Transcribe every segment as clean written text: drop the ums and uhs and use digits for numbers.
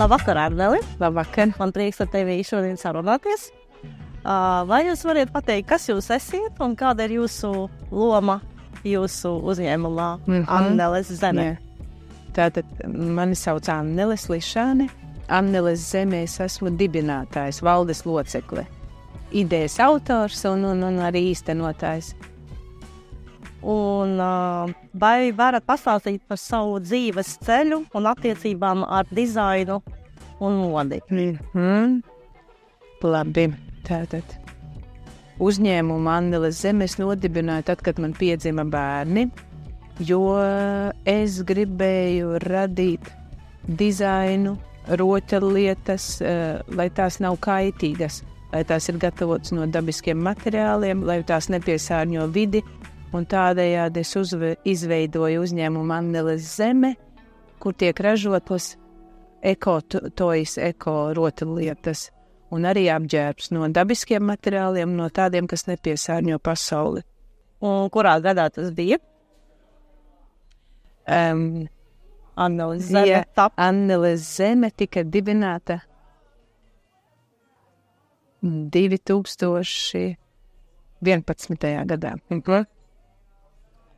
Labvakar, Arneli. Labvakar. Man prieks ar tevi šodien sarunāties. Vai jūs varat pateikt, kas jūs esiet un kāda ir jūsu loma jūsu uzņēmumā Anneles Zeme? Tātad mani sauc Anneles Lišāne. Anneles Zeme es esmu dibinātājs, valdes locekle, idejas autors un arī īstenotājs. Un vai varat pastāstīt par savu dzīves ceļu un attiecībām ar dizainu un modi? Labi, tātad uzņēmumu Anneles Zeme es nodibināju tad, kad man piedzima bērni, jo es gribēju radīt dizainu, rotaļlietas, lai tās nav kaitīgas, lai tās ir gatavotas no dabiskiem materiāliem, lai tās nepiesārņo vidi. Un tādējādi es izveidoju uzņēmumu Anneles Zeme, kur tiek ražotas eko-tojas, eko-rotaļlietas un arī apģērbs no dabiskiem materiāliem, no tādiem, kas nepiesārņo pasauli. Un kurā gadā tas bija? Anneles Zeme Anneles Zeme tika dibināta 2011. gadā.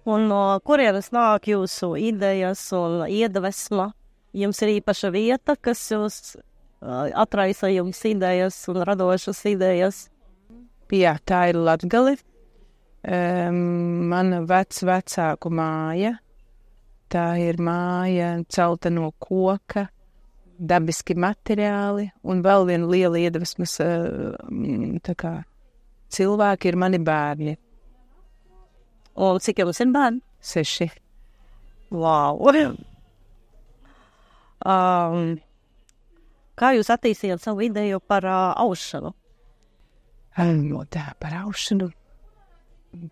Un no kurienes nāk jūsu idejas un iedvesma? Jums ir īpaša vieta, kas jūs atraisa jums idejas un radošas idejas? Jā, tā ir Latgale. Mana vecāku māja. Tā ir māja celta no koka, dabiski materiāli un vēl viena liela iedvesmas cilvēki ir mani bērni. Un cik jums ir bērni? 6. Wow! Kā jūs attīstījāt savu ideju par aušanu? Par aušanu.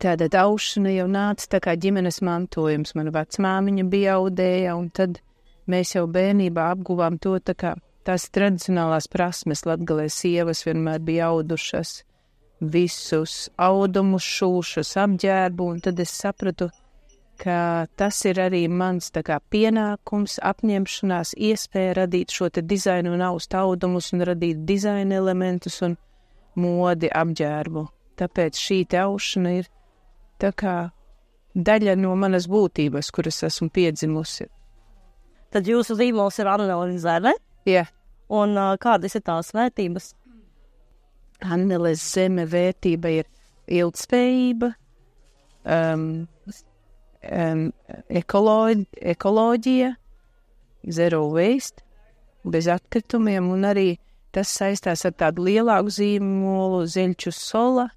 Tātad aušana jau nāca tā kā ģimenes mantojums. Mana vecmāmiņa bija audēja, un tad mēs jau bērnībā apguvām to tās tradicionālās prasmes. Latgalē sievas vienmēr bija audušas visus audumus, šūšas, apģērbu, un tad es sapratu, ka tas ir arī mans pienākums, apņemšanās, iespēja radīt šo te dizainu un aust audumus un radīt dizaina elementus un modi apģērbu. Tāpēc šī te aušana ir daļa no manas būtības, kuras esmu piedzimusi. Tad jūsu zīmols ir Anneles Zeme? Jā. Un kādas ir tās vērtības? Anneles Zeme vērtība ir ilgtspējība, ekoloģija, zero waste, bez atkritumiem, un arī tas saistās ar tādu lielāku zīmolu Zeļķu Sola,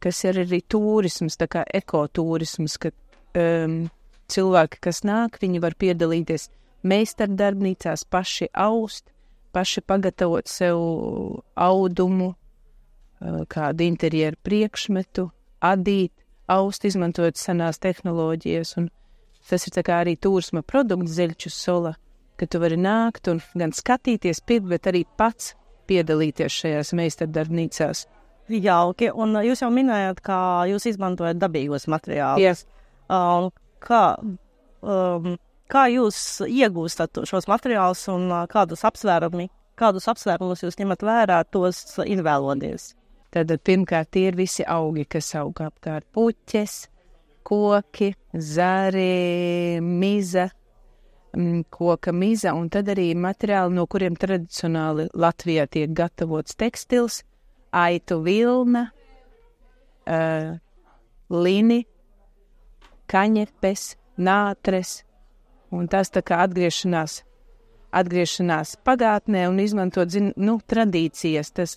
kas ir arī turisms, tā kā ekotūrisms, ka cilvēki, kas nāk, viņi var piedalīties meistardarbnīcās, paši aust, paši pagatavot sev audumu, kādu interjeru priekšmetu, adīt, aust, izmantojot senās tehnoloģijas, un tas ir arī turisma produkts Zeļķu Sola, ka tu vari nākt un gan skatīties, bet arī pats piedalīties šajās meistardarbnīcās. Jauki, un jūs jau minējāt, kā jūs izmantojat dabīgos materiālus. Yes. Kā jūs iegūstat šos materiālus un kādus apsvērumus jūs ņemat vērā tos izvēloties? Tad pirmkārt tie ir visi augi, kas aug apkārt, puķes, koki, zari, miza, koka miza, un tad arī materiāli, no kuriem tradicionāli Latvijā tiek gatavots tekstils, aitu vilna, lini, kaņepes, nātres, un tas atgriešanās pagātnē un izmantot, tradīcijas, tas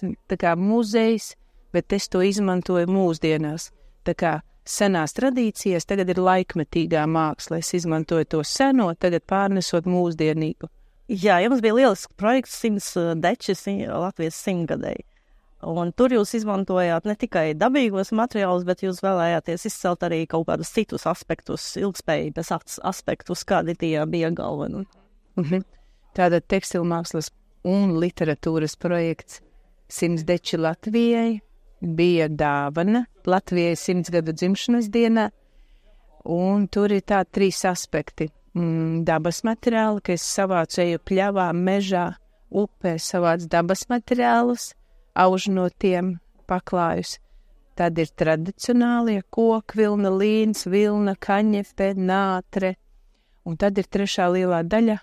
muzejs, bet es to izmantoju mūsdienās. Senās tradīcijas tagad ir laikmetīgā māksla, es izmantoju to seno, tagad pārnesot mūsdienīgu. Jā, jums bija lielisks projekts 100 dečis Latvijas 100-gadēji. Un tur jūs izmantojāt ne tikai dabīgos materiālus, bet jūs vēlējāties izcelt arī kaut kādus citus aspektus, ilgspējības aspektus, kādi tie bija galveni. Tātad tekstilmākslas un literatūras projekts 100 deči Latvijai bija dāvana Latvijai 100 gadu dzimšanas dienā, un tur ir 3 aspekti. Dabas materiāli, ka es savācu eju pļavā, mežā upē savāc dabas materiālus, auž no tiem paklājus. Tad ir tradicionālie kokvilna, līns, vilna, kaņepe, nātre. Un tad ir trešā lielā daļa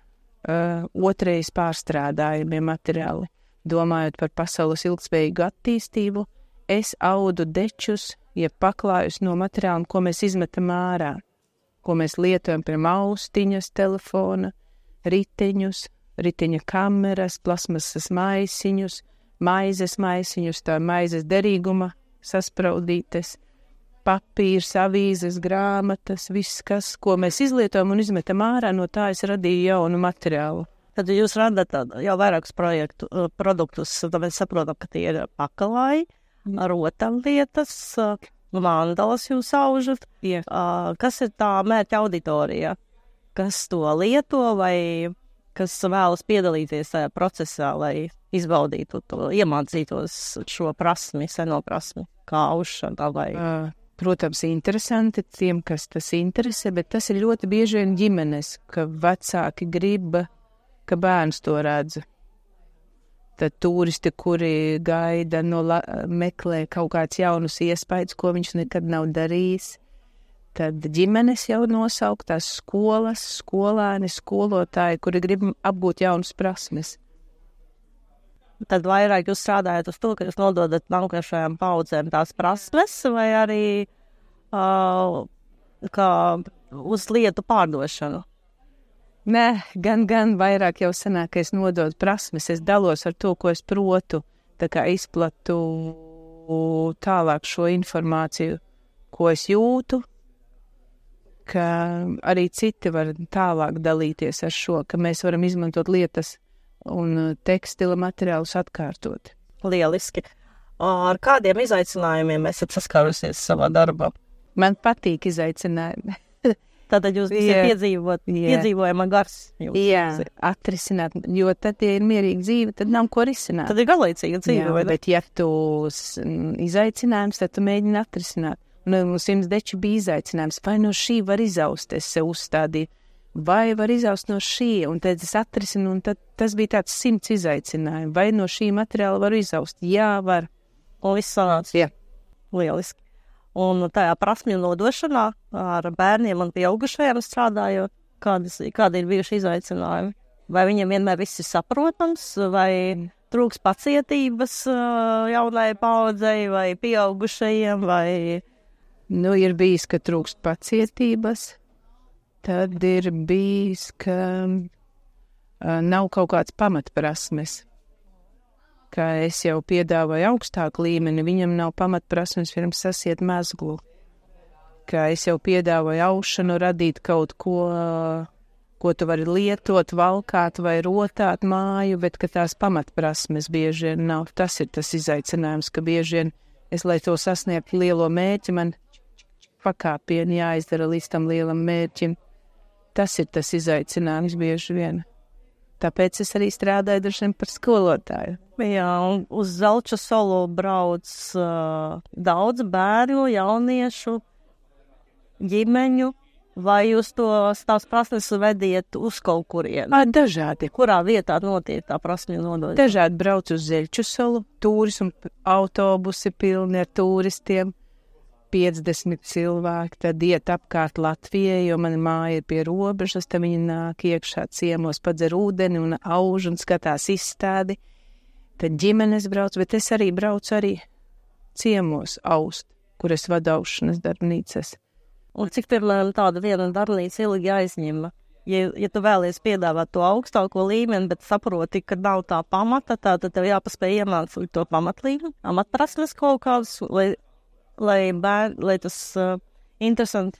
otrreiz pārstrādājumie materiāli. Domājot par pasaules ilgspējīgu attīstību, es audu dečus, jeb paklājus no materiāliem, ko mēs izmetam ārā, ko mēs lietojam pie austiņas, telefona, riteņus, riteņa kameras, plasmasas maisiņus, maizes maisiņus, tā maizes derīguma saspraudītes, papīrs, avīzes, grāmatas, viss, ko mēs izlietojam un izmetam ārā, no tā es radīju jaunu materiālu. Tad jūs radat jau vairākus produktus, tad mēs saprotam, ka tie ir pakalāji, rotaļlietas, mandalas jūs aužat. Yeah. Kas ir tā mērķa auditorija? Kas to lieto vai kas vēlas piedalīties tajā procesā, lai izbaudītu to, iemācītos šo prasmi, seno prasmi, kā aušana vai... Protams, interesanti tiem, kas tas interesē, bet tas ir ļoti bieži vien ģimenes, ka vecāki grib, ka bērns to redz. Tad turisti, kuri gaida, meklē kaut kāds jaunus iespējas, ko viņš nekad nav darījis. Tad ģimenes jau nosauktās skolas, skolēni, skolotāji, kuri grib apgūt jaunas prasmes. Tad vairāk jūs strādājat uz to, ka jūs nododat nākošajām paudzēm tās prasmes, vai arī kā uz lietu pārdošanu? Nē, gan vairāk jau sanāk, ka es nododu prasmes, es dalos ar to, ko es protu, tā kā izplatu tālāk šo informāciju, ko es jūtu, ka arī citi var tālāk dalīties ar šo, ka mēs varam izmantot lietas un tekstila materiālus atkārtot. Lieliski. Ar kādiem izaicinājumiem esat saskārusies savā darbā? Man patīk izaicinājumi. Tātad jūs piedzīvojama gars. Jā, atrisināt, jo tad, ja ir mierīga dzīve, tad nav ko risināt. Tad ir galīcīga dzīve, vai ne? Bet ja tu izaicinājums, tad tu mēģini atrisināt. Un 100 deču bija izaicinājums, vai no šī var izaust, es sev uzstādīju. Vai var izaust no šī, un tad es atrisinu, un tad tas bija tāds 100 izaicinājumi. Vai no šī materiāla var izaust? Jā, var. Un viss sanāca? Jā. Lieliski. Un tajā prasmju nodošanā ar bērniem un pieaugušajiem strādājot, kādi ir bijuši izaicinājumi? Vai viņiem vienmēr viss ir saprotams, vai trūks pacietības jaunai paudzei, vai pieaugušajiem, vai... Nu, ir bijis, ka trūkst pacietības. Tad ir bijis, ka nav kaut kāds pamatprasmes. Ka es jau piedāvāju augstāku līmeni, viņam nav pamatprasmes pirms sasiet mezglu. Ka es jau piedāvāju aušanu, radīt kaut ko, ko tu vari lietot, valkāt vai rotāt māju, bet ka tās pamatprasmes bieži vien nav. Tas ir tas izaicinājums, ka bieži vien es, lai to sasniegtu lielo mērķi, man pakāpieni jāizdara līdz tam lielam mērķim. Tas ir tas izaicinājums bieži vien. Tāpēc es arī strādāju dažiem par skolotāju. Jā, un uz Zelču solu brauc daudz bērnu, jauniešu, ģimeņu, vai jūs tās prasmes vediet uz kaut kurien? Dažādi. Kurā vietā notiek tā prasmju nodošana? Dažādi brauc uz Zelču solu, turismu autobusi pilni ar turistiem. 50 cilvēki, tad iet apkārt Latvijai, jo mana māja ir pie robežas, tad viņi nāk iekšā ciemos, padzer ūdeni un auž un skatās izstādi. Tad ģimenes brauc, bet es arī braucu arī ciemos aust, kur es vadu aušanas darbnīcas. Un cik pirmēr tāda viena darbnīca ilgi aizņem? Ja tu vēlies piedāvāt to augstāko līmeni, bet saproti, ka nav tā pamata, tad tev jāpaspēj iemācīt to pamatlīmeni, amatprasmes kaut kādus, lai tas interesanti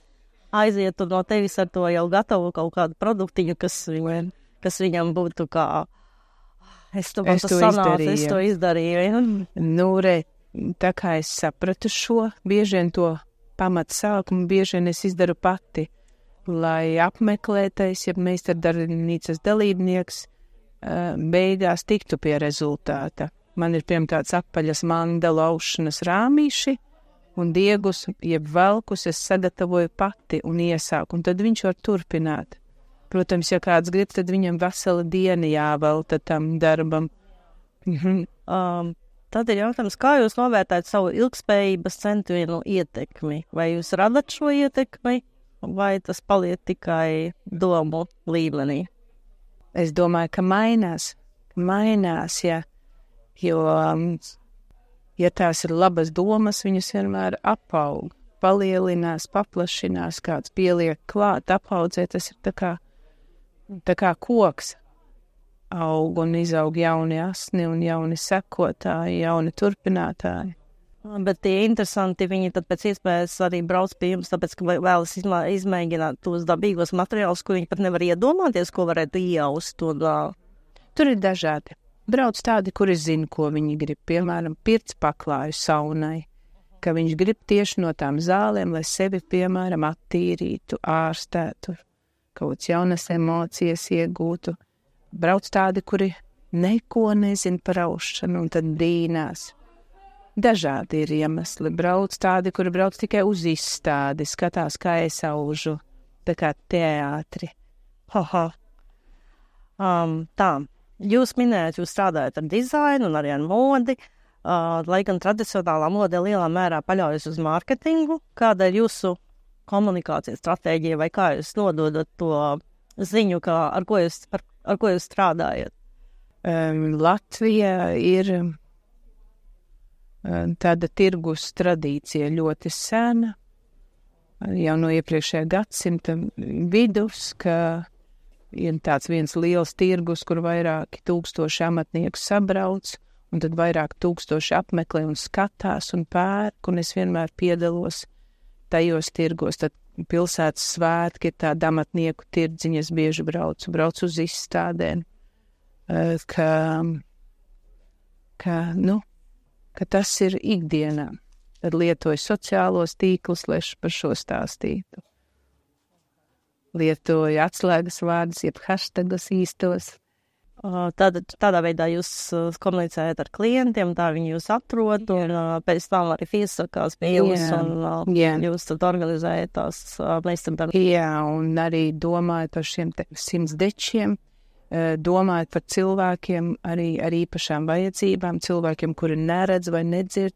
aizietu no tevis ar to jau gatavu kaut kādu produktiņu, kas viņam būtu kā es to izdarīju. Nu, tā kā es sapratu šo, bieži vien to pamatu sākumu, bieži vien es izdaru pati, lai apmeklētais, ja meistardarbnīcas dalībnieks beigās tiktu pie rezultāta. Man ir tāds apaļas mandalu aušanas rāmīši, un diegus, jeb velkus es sagatavoju pati un iesāku, un tad viņš var turpināt. Protams, ja kāds grib, tad viņam vesela diena jāvelta tam darbam. Tad ir jautājums, kā jūs novērtējat savu ilgspējības centienu ietekmi? Vai jūs radat šo ietekmi, vai tas paliek tikai domu līmenī? Es domāju, ka mainās, ja, jo, ja tās ir labas domas, viņas vienmēr apaug, palielinās, paplašinās, kāds pieliek klāt, apaudzē, tas ir tā kā koks. Aug un izaug jauni asni un jauni sekotāji, jauni turpinātāji. Bet tie interesanti, viņi tad pēc iespējas arī brauc pie jums, tāpēc, ka vēlas izmēģināt tos dabīgos materiālus, ko viņi pat nevar iedomāties, ko varētu ieaust. Tur ir dažādi. Brauc tādi, kuri zina, ko viņi grib. Piemēram, pirts paklāju saunai, ka viņš grib tieši no tām zālēm, lai sevi, piemēram, attīrītu, ārstētu, kaut jaunas emocijas iegūtu. Brauc tādi, kuri neko nezin par aušanu un tad brīnās. Dažādi ir iemesli. Brauc tādi, kuri brauc tikai uz izstādi, skatās, kā es aužu, tā kā teātri. Tā, jūs minējat, jūs strādājat ar dizainu un arī ar modi, lai gan tradicionālā mode lielā mērā paļaujas uz mārketingu. Kāda ir jūsu komunikācijas stratēģija vai kā jūs nododat to ziņu, ar ko jūs strādājat? Latvija ir tāda tirgus tradīcija ļoti sena, jau no iepriekšējā gadsimta vidus, ka ir tāds viens liels tirgus, kur vairāki tūkstoši amatnieku sabrauc, un tad vairāk tūkstoši apmeklē un skatās un pērk, un es vienmēr piedalos tajos tirgos. Tad pilsētas svētki ir tāda amatnieku tirdziņa, es bieži braucu uz izstādēm, ka tas ir ikdienā. Tad lietoju sociālos tīklus, lai par šo stāstītu. Lietoju atslēgas vārdus, jeb hashtagus īstos. Tādā veidā jūs komunicējat ar klientiem, tā viņi jūs atrod, un pēc tam arī piesakās pie jums, un jūs tad organizējat tās meistardarbības. Jā, un arī domājat par šiem 100 dečiem, domājat par cilvēkiem arī ar īpašām vajadzībām, cilvēkiem, kuri neredz vai nedzird.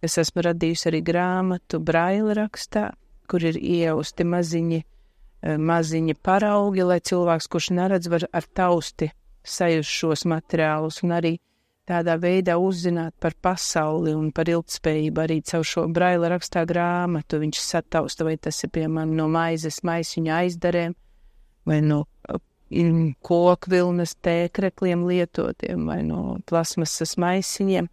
Es esmu radījusi arī grāmatu braila rakstā, kur ir iejausti maziņi paraugi, lai cilvēks, kurš neredz, var ar tausti sajust šos materiālus un arī tādā veidā uzzināt par pasauli un par ilgtspējību arī caur šo braila rakstā grāmatu. Viņš satausta, vai tas ir, piemēram, no maizes maisiņa aizdarēm, vai no kokvilnas tēkrekliem lietotiem, vai no plasmasas maisiņiem.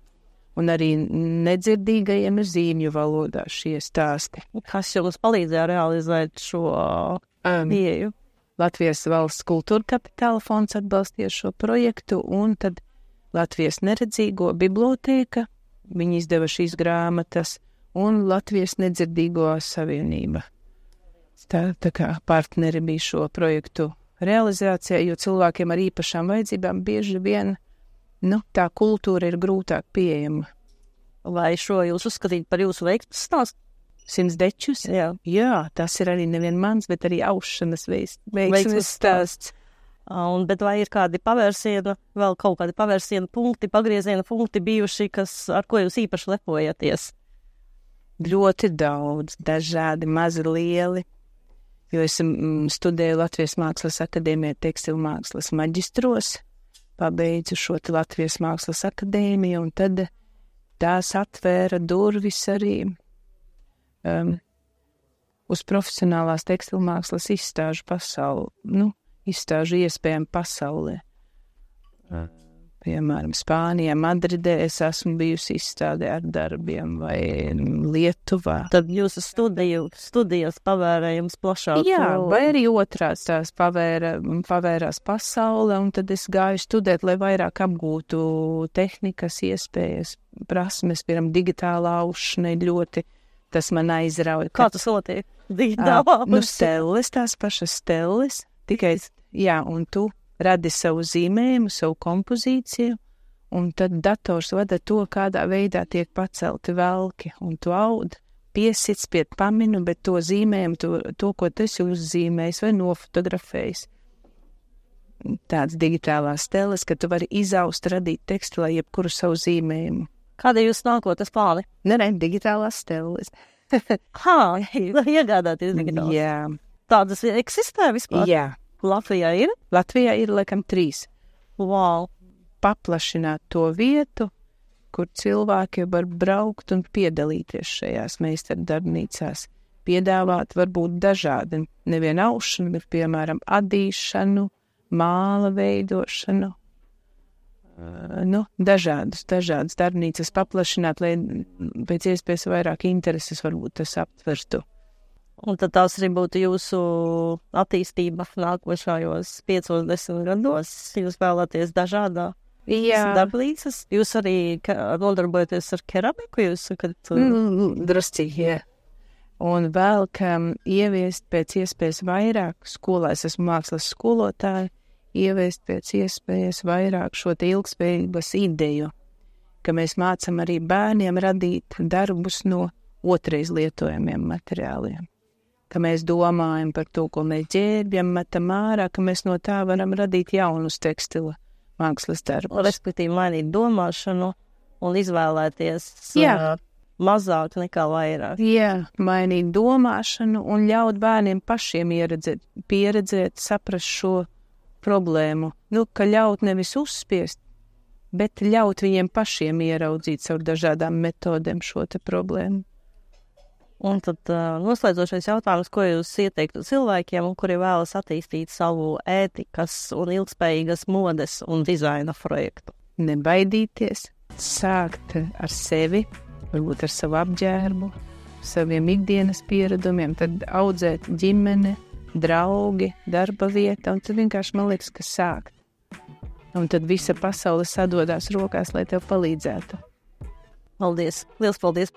Un arī nedzirdīgajiem ir zīmju valodā šie stāsti. Kas jums palīdzēja realizēt šo pieeju? Latvijas valsts kultūra kapitāla fonds atbalstīja šo projektu, un tad Latvijas neredzīgo bibliotēka, viņi izdeva šīs grāmatas, un Latvijas nedzirdīgo savienība. Tā kā partneri bija šo projektu realizācijā, jo cilvēkiem ar īpašām vajadzībām bieži vien tā kultūra ir grūtāk pieejama. Vai šo jūs uzskatīt par jūsu veiksmes stāstu? 100 dečus? Jā, tas ir arī nevien mans, bet arī aušanas veiksmes stāsts. Bet vai ir kādi pavērsiena, vēl kaut kādi pavērsiena punkti, pagrieziena punkti bijuši, ar ko jūs īpaši lepojaties? Ļoti daudz, dažādi, mazi, lieli, jo es studēju Latvijas Mākslas akadēmijā tekstilmākslas maģistros, pabeidzu šo Latvijas Mākslas akadēmiju, un tad tās atvēra durvis arī uz profesionālās tekstilmākslas izstāžu pasauli, izstāžu iespējām pasaulē. Piemēram, Spānijā, Madridē es esmu bijusi izstādē ar darbiem, vai Lietuvā. Tad jūsu studijas pavēra jums plašāk? Jā, vai arī otrās tās pavērās pasaule, un tad es gāju studēt, lai vairāk apgūtu tehnikas, iespējas, prasmes, piemēram, digitālā aušana ļoti, tas man aizrauja. Kā tas notiek? Digitālā aušana? Stelles, tās pašas stelles, tikai, un tu radi savu zīmējumu, savu kompozīciju, un tad dators vada to, kādā veidā tiek pacelti velki, un tu aud, piesits pie paminu, bet to zīmējumu, to ko tu esi uzzīmējis vai nofotografējis, tāds digitālās teles, ka tu vari izaust, radīt tekstilā jebkuru savu zīmējumu. Kāda jūs nākotnes plāni? Digitālās teles. Iegādāties digitālās. Jā. Tādas eksistē vispār? Jā. Latvijā ir? Latvijā ir, laikam, 3. Wow. Paplašināt to vietu, kur cilvēki var braukt un piedalīties šajās meistardarbnīcās. Piedāvāt varbūt dažādi. Nevien aušanu, bet, piemēram, adīšanu, māla veidošanu. Dažādas darbnīcas paplašināt, lai pēc iespējas vairāk intereses varbūt tas aptvertu. Un tad tās arī būtu jūsu attīstība nākošajos 5-10 gados. Jūs vēlaties dažādā darbnīcas. Jūs arī nodarbojaties ar keramiku, jūs sakat? Druscīgi, jā. Un vēl, ka ieviest pēc iespējas vairāk skolā, es esmu mākslas skolotāja, ieviest pēc iespējas vairāk šo te ilgspējības ideju, ka mēs mācam arī bērniem radīt darbus no otrais lietojamiem materiāliem. Ka mēs domājam par to, ko mēs ģērbjam, metam ārā, ka mēs no tā varam radīt jaunus tekstila mākslas darbus. Respektīvi mainīt domāšanu un izvēlēties mazāk nekā vairāk. Jā, mainīt domāšanu un ļaut bērniem pašiem pieredzēt, saprast šo problēmu. Ka ļaut nevis uzspiest, bet ļaut viņiem pašiem ieraudzīt caur dažādām metodēm šo te problēmu. Un tad noslēdzošais jautājums, ko jūs ieteiktu cilvēkiem, kuri vēlas attīstīt savu ētikas un ilgspējīgas modes un dizaina projektu? Nebaidīties, sākt ar sevi, varbūt ar savu apģērbu, saviem ikdienas pieredumiem, tad audzēt ģimene, draugi, darba vieta, un tad vienkārši man liekas, ka sākt. Un tad visa pasaule sadodās rokās, lai tev palīdzētu. Paldies! Liels paldies!